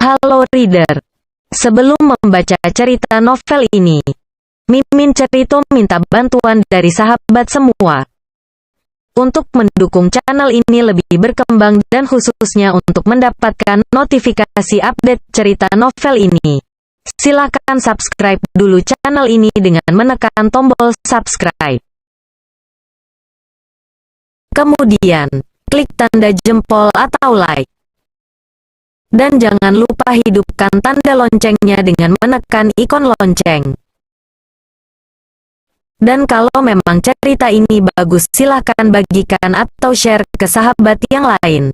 Halo reader, sebelum membaca cerita novel ini, Mimin Cerita minta bantuan dari sahabat semua untuk mendukung channel ini lebih berkembang dan khususnya untuk mendapatkan notifikasi update cerita novel ini. Silakan subscribe dulu channel ini dengan menekan tombol subscribe. Kemudian, klik tanda jempol atau like. Dan jangan lupa hidupkan tanda loncengnya dengan menekan ikon lonceng. Dan kalau memang cerita ini bagus silahkan bagikan atau share ke sahabat yang lain.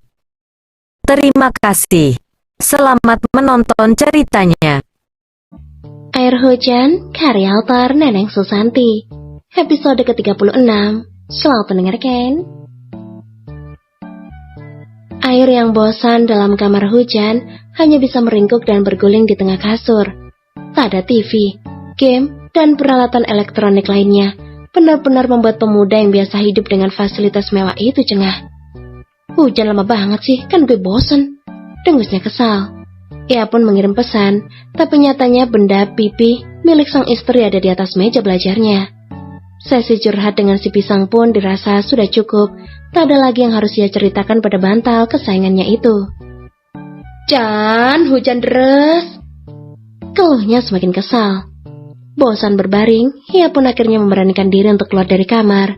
Terima kasih. Selamat menonton ceritanya. Air Hujan, karya author Neneng Susanti. Episode ke-36. Selamat mendengarkan. Air yang bosan dalam kamar Hujan hanya bisa meringkuk dan berguling di tengah kasur. Tak ada TV, game, dan peralatan elektronik lainnya. Benar-benar membuat pemuda yang biasa hidup dengan fasilitas mewah itu cengah. Hujan lama banget sih, kan gue bosen. Dengusnya kesal. Ia pun mengirim pesan, tapi nyatanya benda pipi milik sang istri ada di atas meja belajarnya. Sesi curhat dengan si pisang pun dirasa sudah cukup. Tak ada lagi yang harus ia ceritakan pada bantal kesayangannya itu. Jan, hujan deras. Keluhnya semakin kesal. Bosan berbaring, ia pun akhirnya memberanikan diri untuk keluar dari kamar.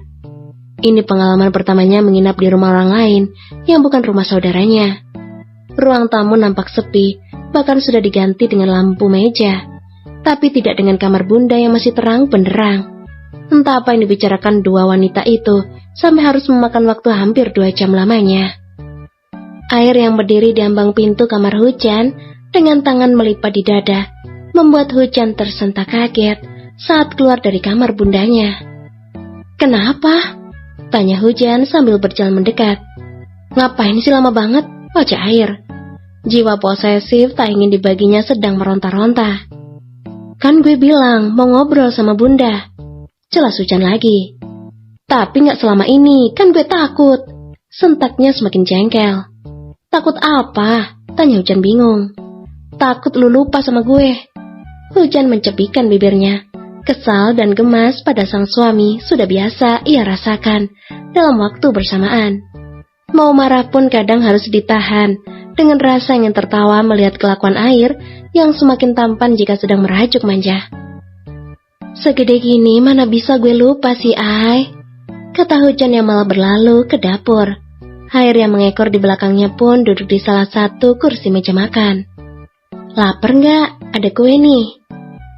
Ini pengalaman pertamanya menginap di rumah orang lain yang bukan rumah saudaranya. Ruang tamu nampak sepi, bahkan sudah diganti dengan lampu meja. Tapi tidak dengan kamar bunda yang masih terang benderang. Entah apa yang dibicarakan dua wanita itu, sampai harus memakan waktu hampir 2 jam lamanya. Air yang berdiri di ambang pintu kamar Hujan, dengan tangan melipat di dada, membuat Hujan tersentak kaget saat keluar dari kamar bundanya. "Kenapa?" tanya Hujan sambil berjalan mendekat. "Ngapain sih lama banget?" wajah Air. Jiwa posesif tak ingin dibaginya sedang meronta-ronta. "Kan gue bilang mau ngobrol sama bunda," jelas Hujan lagi. "Tapi gak selama ini, kan gue takut." Sentaknya semakin jengkel. "Takut apa?" tanya Hujan bingung. "Takut lu lupa sama gue." Hujan mencepikan bibirnya. Kesal dan gemas pada sang suami sudah biasa ia rasakan dalam waktu bersamaan. Mau marah pun kadang harus ditahan, dengan rasa ingin tertawa melihat kelakuan Air yang semakin tampan jika sedang merajuk manja. "Segede gini mana bisa gue lupa sih, Ai?" kata Hujan yang malah berlalu ke dapur. Air yang mengekor di belakangnya pun duduk di salah satu kursi meja makan. "Laper nggak? Ada kue nih,"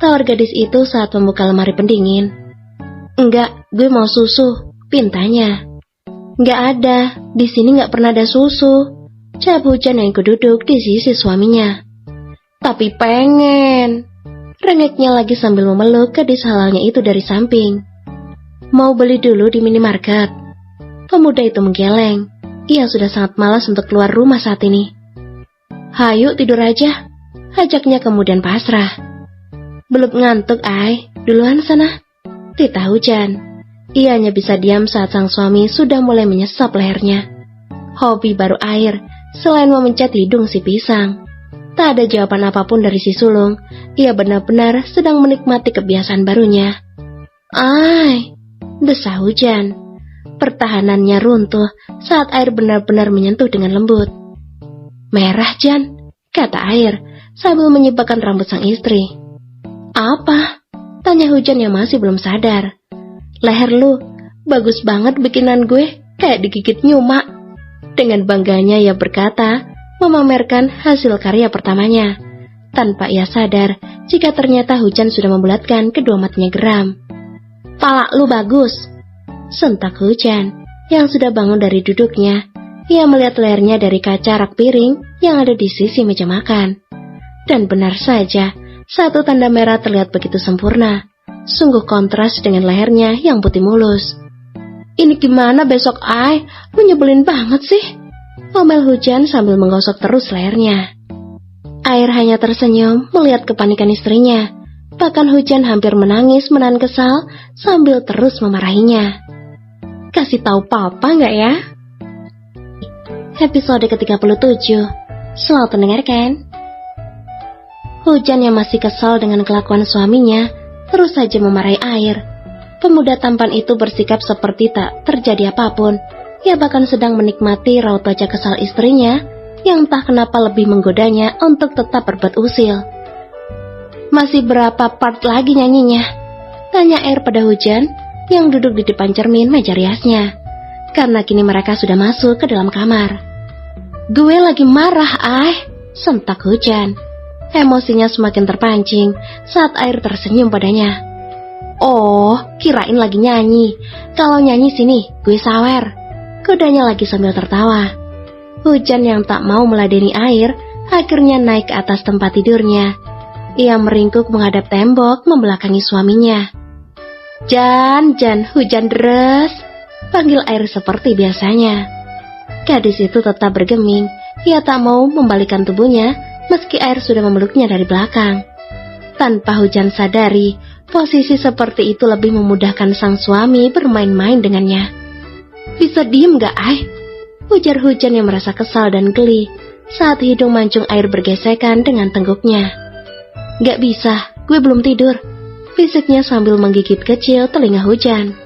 tawar gadis itu saat membuka lemari pendingin. "Enggak, gue mau susu," pintanya. "Nggak ada, di sini nggak pernah ada susu," jawab Hujan yang duduk di sisi suaminya. "Tapi pengen," rengeknya lagi sambil memeluk gadis halalnya itu dari samping. "Mau beli dulu di minimarket." Pemuda itu menggeleng. Ia sudah sangat malas untuk keluar rumah saat ini. "Hayu tidur aja," ajaknya kemudian pasrah. "Belum ngantuk, Ai. Duluan sana," titah Hujan. Ia hanya bisa diam saat sang suami sudah mulai menyesap lehernya. Hobi baru Air, selain memencet hidung si pisang. Tak ada jawaban apapun dari si sulung. Ia benar-benar sedang menikmati kebiasaan barunya. "Ai," desah Hujan. Pertahanannya runtuh saat Air benar-benar menyentuh dengan lembut. "Merah, Jan," kata Air sambil menyibakkan rambut sang istri. "Apa?" tanya Hujan yang masih belum sadar. "Leher lu, bagus banget bikinan gue, kayak digigit nyuma." Dengan bangganya ia berkata, memamerkan hasil karya pertamanya. Tanpa ia sadar jika ternyata Hujan sudah membulatkan kedua matanya geram. "Pala lu bagus," sentak Hujan yang sudah bangun dari duduknya. Ia melihat lehernya dari kaca rak piring yang ada di sisi meja makan. Dan benar saja, satu tanda merah terlihat begitu sempurna. Sungguh kontras dengan lehernya yang putih mulus. "Ini gimana besok, Ai? Lu nyebelin banget sih," ngomel Hujan sambil menggosok terus lehernya. Air hanya tersenyum melihat kepanikan istrinya. Bahkan Hujan hampir menangis menahan kesal sambil terus memarahinya. "Kasih tahu papa nggak ya?" Episode ke-37. Selamat mendengarkan. Hujan yang masih kesal dengan kelakuan suaminya terus saja memarahi air. Pemuda tampan itu bersikap seperti tak terjadi apapun. Ia bahkan sedang menikmati raut wajah kesal istrinya yang entah kenapa lebih menggodanya untuk tetap berbuat usil. "Masih berapa part lagi nyanyinya?" tanya air pada hujan yang duduk di depan cermin meja riasnya. Karena kini mereka sudah masuk ke dalam kamar. "Gue lagi marah, sentak hujan. Emosinya semakin terpancing saat air tersenyum padanya. "Oh, kirain lagi nyanyi. Kalau nyanyi sini, gue sawer," kodanya lagi sambil tertawa. Hujan yang tak mau meladeni air akhirnya naik ke atas tempat tidurnya. Ia meringkuk menghadap tembok membelakangi suaminya. Jan, hujan deras," panggil air seperti biasanya. Gadis itu tetap bergeming. Ia tak mau membalikkan tubuhnya meski air sudah memeluknya dari belakang. Tanpa hujan sadari, posisi seperti itu lebih memudahkan sang suami bermain-main dengannya. "Bisa diem gak, ujar hujan yang merasa kesal dan geli saat hidung mancung air bergesekan dengan tengguknya. "Gak bisa, gue belum tidur," fisiknya sambil menggigit kecil telinga hujan.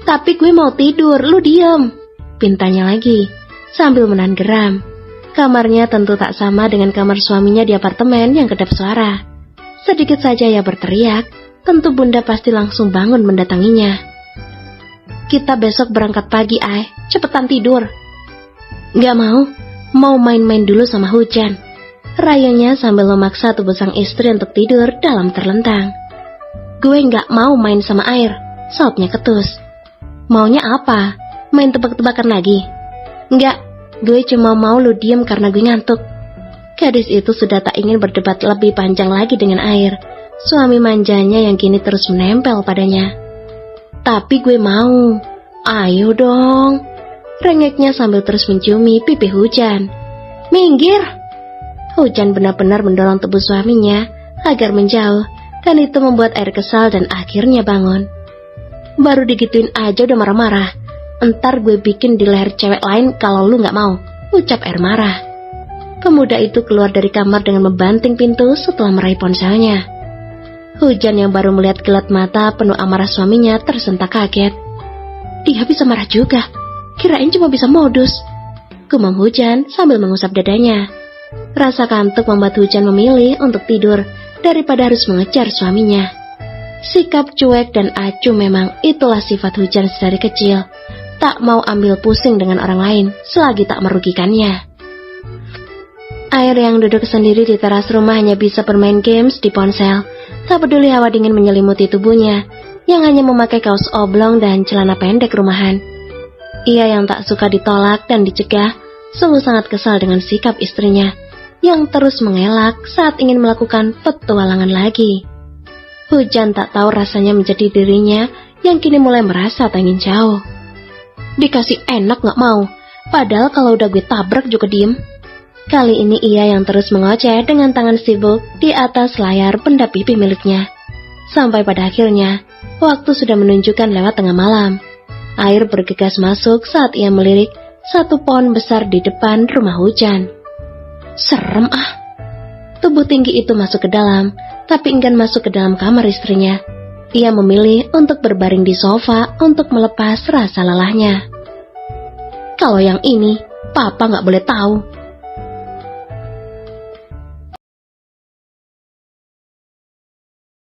"Tapi gue mau tidur, lu diem," pintanya lagi sambil menahan geram. Kamarnya tentu tak sama dengan kamar suaminya di apartemen yang kedap suara. Sedikit saja ia berteriak, tentu bunda pasti langsung bangun mendatanginya. "Kita besok berangkat pagi, cepetan tidur." "Gak mau main-main dulu sama hujan," rayanya sambil memaksa tubuh sang istri untuk tidur dalam terlentang. "Gue gak mau main sama air," sautnya ketus. "Maunya apa? Main tebak-tebakan lagi?" "Enggak, gue cuma mau lu diem karena gue ngantuk." Gadis itu sudah tak ingin berdebat lebih panjang lagi dengan air, suami manjanya yang kini terus menempel padanya. "Tapi gue mau, ayo dong," rengeknya sambil terus menciumi pipi hujan. "Minggir!" Hujan benar-benar mendorong tubuh suaminya agar menjauh, dan itu membuat air kesal dan akhirnya bangun. "Baru digituin aja udah marah-marah. Entar gue bikin di leher cewek lain kalau lu gak mau," ucap air marah. Pemuda itu keluar dari kamar dengan membanting pintu setelah meraih ponselnya. Hujan yang baru melihat kilat mata penuh amarah suaminya tersentak kaget. Dia bisa marah juga, kirain cuma bisa modus, gumam hujan sambil mengusap dadanya. Rasa kantuk membuat hujan memilih untuk tidur daripada harus mengejar suaminya. Sikap cuek dan acuh memang itulah sifat hujan sedari kecil. Tak mau ambil pusing dengan orang lain selagi tak merugikannya. Air yang duduk sendiri di teras rumah hanya bisa bermain games di ponsel. Tak peduli hawa dingin menyelimuti tubuhnya, yang hanya memakai kaos oblong dan celana pendek rumahan. Ia yang tak suka ditolak dan dicegah, sungguh sangat kesal dengan sikap istrinya, yang terus mengelak saat ingin melakukan petualangan lagi. Hujan tak tahu rasanya menjadi dirinya yang kini mulai merasa tak ingin jauh. Dikasih enak gak mau, padahal kalau udah gue tabrak juga diem. Kali ini ia yang terus mengoceh dengan tangan sibuk di atas layar benda pipi miliknya. Sampai pada akhirnya, waktu sudah menunjukkan lewat tengah malam. Air bergegas masuk saat ia melirik satu pohon besar di depan rumah hujan. Serem Tubuh tinggi itu masuk ke dalam, tapi enggan masuk ke dalam kamar istrinya. Ia memilih untuk berbaring di sofa untuk melepas rasa lelahnya. Kalau yang ini, papa gak boleh tahu,